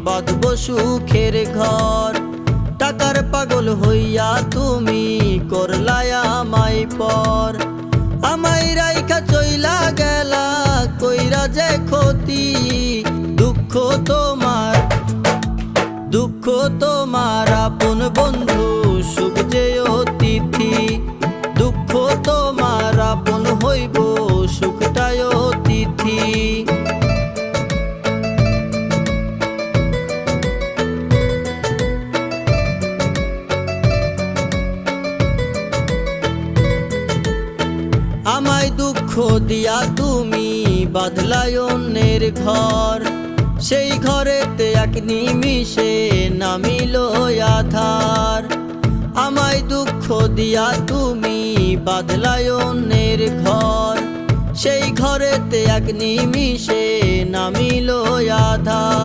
বাঁধব সুখের ঘর। টাকার পাগল হইয়া তুমি করলাই আমায় পর। আমায় রাইখা চইলা গেলা কইরা যে ক্ষতি। দুঃখ তোমার আপন বন্ধু সুখ যে অতিথি। দুঃখ তোমার আপন হইব সুখটাই অতিথি। আমায় দুঃখ দিয়া তুমি বাঁধলাই অন্যের ঘর। সেই ঘরেতে এক নিমিষে নামিল আধার। আমায় দুঃখ দিয়া তুমি বাঁধলাই অন্যের ঘর। সেই ঘরেতে এক নিমিষে নামিল আধার।